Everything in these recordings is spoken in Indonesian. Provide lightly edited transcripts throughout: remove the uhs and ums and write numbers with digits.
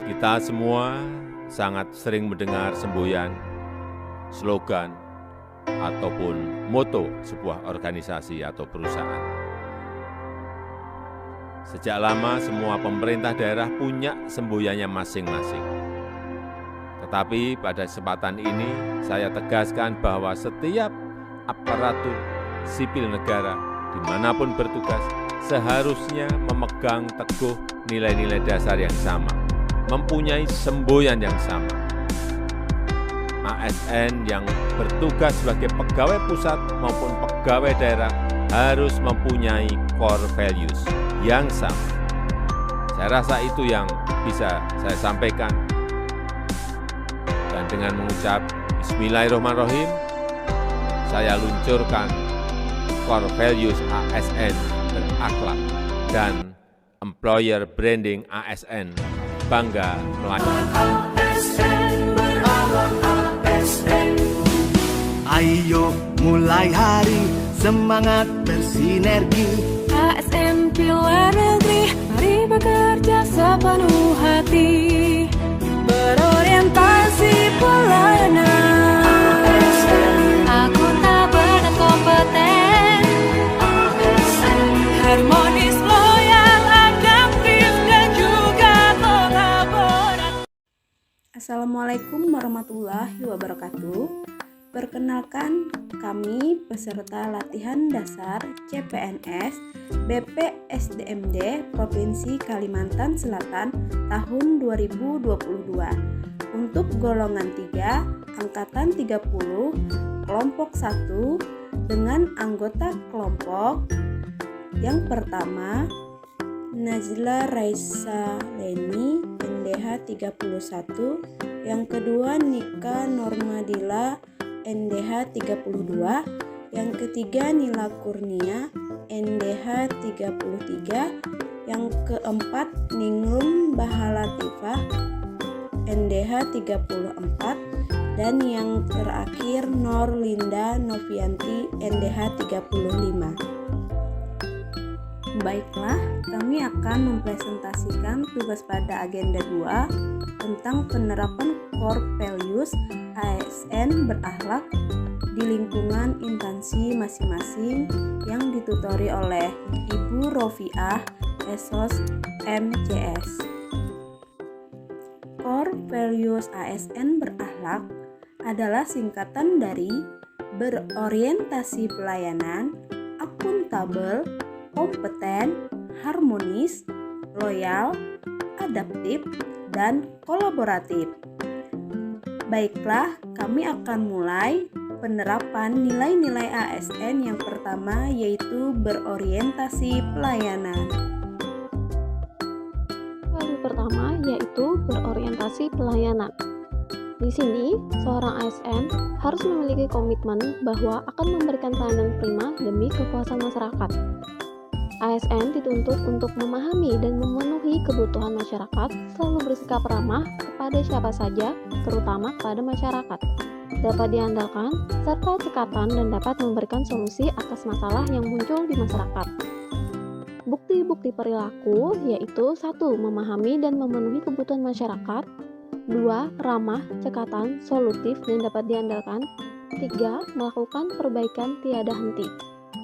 Kita semua sangat sering mendengar semboyan, slogan, ataupun moto sebuah organisasi atau perusahaan. Sejak lama semua pemerintah daerah punya semboyannya masing-masing. Tetapi pada kesempatan ini saya tegaskan bahwa setiap aparatur sipil negara dimanapun bertugas seharusnya memegang teguh nilai-nilai dasar yang sama, mempunyai semboyan yang sama. ASN yang bertugas sebagai pegawai pusat maupun pegawai daerah harus mempunyai core values yang sama. Saya rasa itu yang bisa saya sampaikan. Dan dengan mengucap Bismillahirrahmanirrahim, saya luncurkan core values ASN berakhlak dan employer branding ASN bangga melayani. Ayo mulai hari semangat bersinergi. ASN Pilar Negeri, mari bekerja sepenuh hati, berorientasi pelayanan, akuntabel dan kompeten, harmonis, loyal, adaptif, dan juga kolaboratif. Assalamualaikum warahmatullahi wabarakatuh. Perkenalkan, kami peserta latihan dasar CPNS BPSDMD Provinsi Kalimantan Selatan tahun 2022 untuk golongan 3, angkatan 30, kelompok 1 dengan anggota kelompok yang pertama Najla Raisa Leni NDH 31, yang kedua Nika Normadila NDH 32, yang ketiga Nila Kurnia NDH 33, yang keempat Ninglum Bahalatifah NDH 34, dan yang terakhir Nor Linda Novianti NDH 35. Baiklah, kami akan mempresentasikan tugas pada agenda 2 tentang penerapan core values ASN berakhlak di lingkungan instansi masing-masing yang ditutori oleh Ibu Rofiah Esos MCS. Core values ASN berakhlak adalah singkatan dari berorientasi pelayanan, akuntabel, kompeten, harmonis, loyal, adaptif, dan kolaboratif. Baiklah, kami akan mulai penerapan nilai-nilai ASN yang pertama, yaitu berorientasi pelayanan. Value pertama yaitu berorientasi pelayanan. Di sini, seorang ASN harus memiliki komitmen bahwa akan memberikan pelayanan prima demi kepuasan masyarakat. ASN dituntut untuk memahami dan memenuhi kebutuhan masyarakat, selalu bersikap ramah kepada siapa saja, terutama kepada masyarakat, dapat diandalkan, serta cekatan dan dapat memberikan solusi atas masalah yang muncul di masyarakat. Bukti-bukti perilaku yaitu 1. Memahami dan memenuhi kebutuhan masyarakat, 2. Ramah, cekatan, solutif, dan dapat diandalkan, 3. Melakukan perbaikan tiada henti.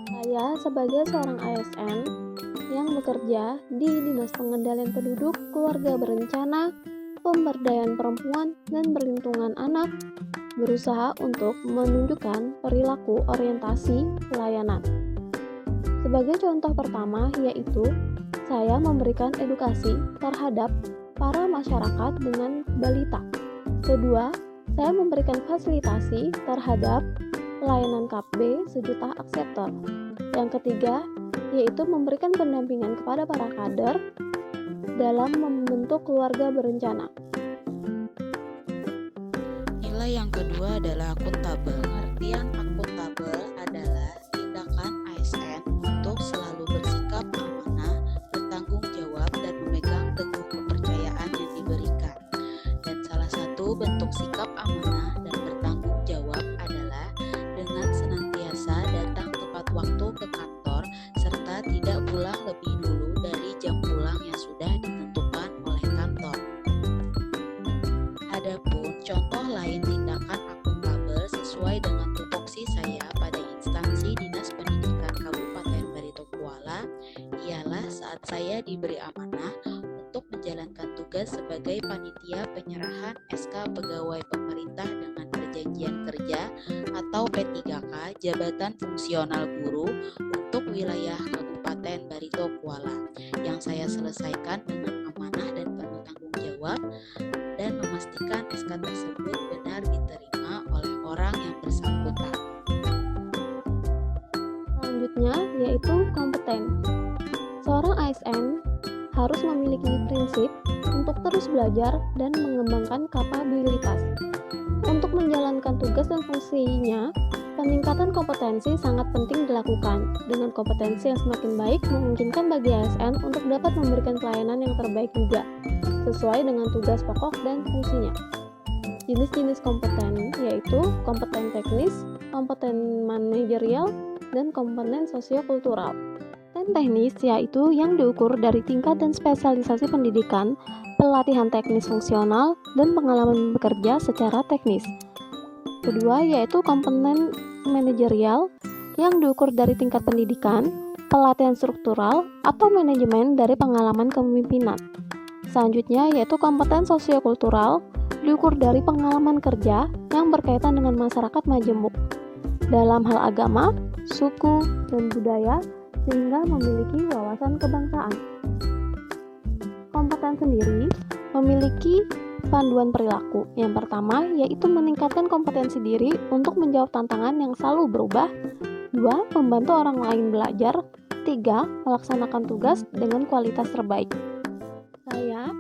Saya sebagai seorang ASN yang bekerja di Dinas Pengendalian Penduduk, Keluarga Berencana, Pemberdayaan Perempuan, dan Perlindungan Anak, berusaha untuk menunjukkan perilaku orientasi pelayanan. Sebagai contoh pertama yaitu saya memberikan edukasi terhadap para masyarakat dengan balita. Kedua, saya memberikan fasilitasi terhadap pelayanan KAP-B sejuta akseptor. Yang ketiga, yaitu memberikan pendampingan kepada para kader dalam membentuk keluarga berencana. Nilai yang kedua adalah akuntabel. Artian akuntabel adalah tindakan ASN untuk selalu bersikap amanah, bertanggung jawab, dan memegang teguh kepercayaan yang diberikan. Dan salah satu bentuk sikap amanah dan bertanggung jawab adalah dengan senantiasa diberi amanah untuk menjalankan tugas sebagai panitia penyerahan SK Pegawai Pemerintah dengan Perjanjian Kerja atau P3K Jabatan Fungsional Guru untuk wilayah Kabupaten Barito Kuala yang saya selesaikan dengan amanah dan penuh tanggung jawab dan memastikan SK tersebut benar diterima oleh orang yang bersangkutan. Selanjutnya yaitu kompeten. Seorang ASN harus memiliki prinsip untuk terus belajar dan mengembangkan kapabilitas. Untuk menjalankan tugas dan fungsinya, peningkatan kompetensi sangat penting dilakukan. Dengan kompetensi yang semakin baik, memungkinkan bagi ASN untuk dapat memberikan pelayanan yang terbaik juga, sesuai dengan tugas pokok dan fungsinya. Jenis-jenis kompeten yaitu kompeten teknis, kompeten manajerial, dan kompeten sosiokultural. Dan teknis yaitu yang diukur dari tingkat dan spesialisasi pendidikan, pelatihan teknis fungsional, dan pengalaman bekerja secara teknis. Kedua yaitu kompeten manajerial yang diukur dari tingkat pendidikan, pelatihan struktural, atau manajemen dari pengalaman kepemimpinan. Selanjutnya yaitu kompeten sosiokultural diukur dari pengalaman kerja yang berkaitan dengan masyarakat majemuk dalam hal agama, suku, dan budaya sehingga memiliki wawasan kebangsaan. Kompeten sendiri memiliki panduan perilaku. Yang pertama yaitu meningkatkan kompetensi diri untuk menjawab tantangan yang selalu berubah. 2. Membantu orang lain belajar. 3. Melaksanakan tugas dengan kualitas terbaik. Saya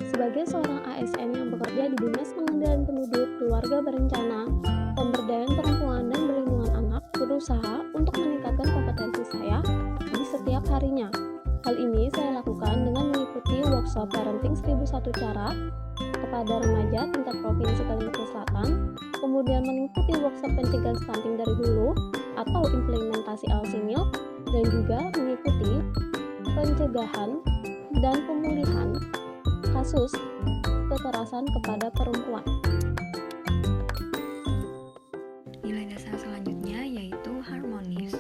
sebagai seorang ASN yang bekerja di Dinas Pengendalian Penduduk, Keluarga Berencana, Pemberdayaan Perempuan dan Perlindungan Anak berusaha untuk meningkatkan kompetensi saya di setiap harinya. Hal ini saya lakukan dengan mengikuti workshop Parenting 1001 Cara kepada remaja tingkat Provinsi Kalimantan Selatan, kemudian mengikuti workshop pencegahan stunting dari hulu atau implementasi ALSI-MIL, dan juga mengikuti pencegahan dan pemulihan kasus kekerasan kepada perempuan. Nilai dasar selanjutnya yaitu harmonis.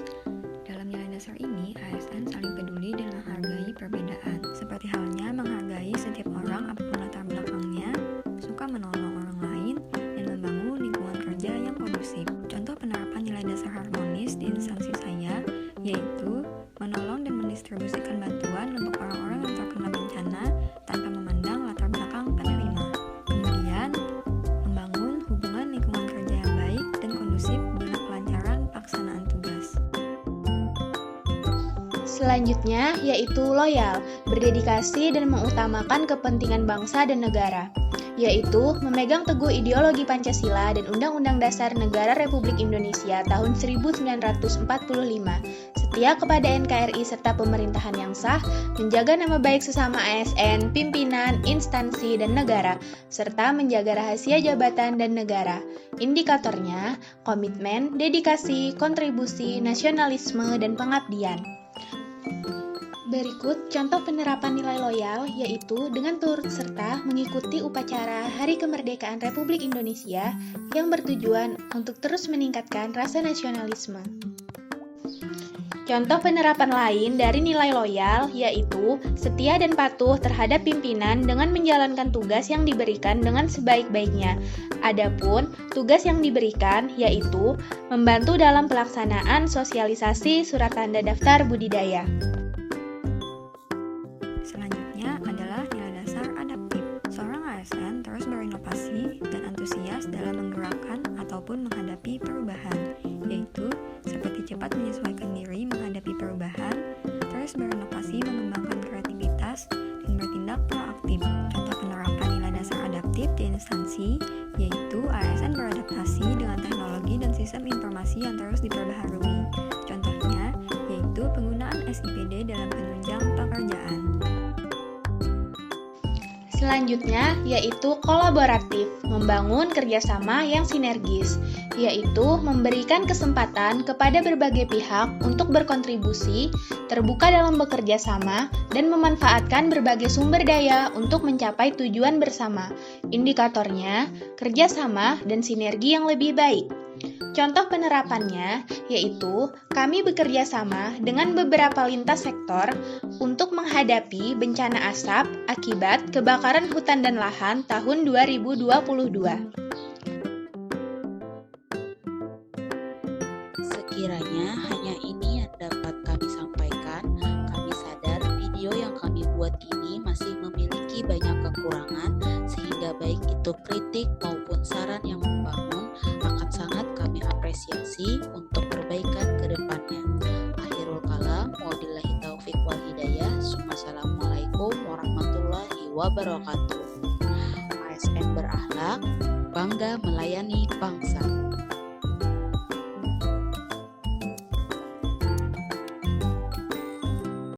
Dalam nilai dasar ini, ASN saling peduli dan menghargai perbedaan, seperti halnya menghargai setiap orang apapun latar belakangnya, suka menolong orang lain, dan membangun lingkungan kerja yang kondusif. Contoh penerapan nilai dasar harmonis di instansi saya yaitu menolong dan mendistribusikan bantuan untuk orang-orang yang terkena bencana tanpa memandang latar belakang penerima. Kemudian, membangun hubungan lingkungan kerja yang baik dan kondusif guna kelancaran pelaksanaan tugas. Selanjutnya yaitu loyal, berdedikasi dan mengutamakan kepentingan bangsa dan negara, yaitu memegang teguh ideologi Pancasila dan Undang-Undang Dasar Negara Republik Indonesia tahun 1945, setia kepada NKRI serta pemerintahan yang sah, menjaga nama baik sesama ASN, pimpinan, instansi, dan negara, serta menjaga rahasia jabatan dan negara. Indikatornya, komitmen, dedikasi, kontribusi, nasionalisme, dan pengabdian. Berikut contoh penerapan nilai loyal, yaitu dengan turut serta mengikuti upacara Hari Kemerdekaan Republik Indonesia yang bertujuan untuk terus meningkatkan rasa nasionalisme. Contoh penerapan lain dari nilai loyal yaitu setia dan patuh terhadap pimpinan dengan menjalankan tugas yang diberikan dengan sebaik-baiknya. Adapun tugas yang diberikan yaitu membantu dalam pelaksanaan sosialisasi surat tanda daftar budidaya. Selanjutnya adalah nilai dasar adaptif. Seorang ASN terus berinovasi dan antusias dalam menggerakkan ataupun menghadapi perubahan, yaitu seperti cepat menyesuaikan diri menghadapi perubahan, terus berinovasi mengembangkan kreativitas, dan bertindak proaktif. Contoh penerapan nilai dasar adaptif di instansi, yaitu ASN beradaptasi dengan teknologi dan sistem informasi yang terus diperbaharui. Contohnya, yaitu penggunaan SIPD dalam penunjang pekerjaan. Selanjutnya yaitu kolaboratif, membangun kerjasama yang sinergis, yaitu memberikan kesempatan kepada berbagai pihak untuk berkontribusi, terbuka dalam bekerja sama, dan memanfaatkan berbagai sumber daya untuk mencapai tujuan bersama. Indikatornya, kerjasama dan sinergi yang lebih baik. Contoh penerapannya yaitu kami bekerja sama dengan beberapa lintas sektor untuk menghadapi bencana asap akibat kebakaran hutan dan lahan tahun 2022. Sekiranya hanya ini yang dapat kami sampaikan, kami sadar video yang kami buat ini masih memiliki banyak kekurangan, sehingga baik itu kritik maupun saran yang membangun akan sangat kami apresiasi untuk perbaikan ke depannya. Akhirul kalam, wabillahi taufiq wal hidayah. Wassalamualaikum warahmatullahi wabarakatuh. ASN berakhlak, bangga melayani bangsa.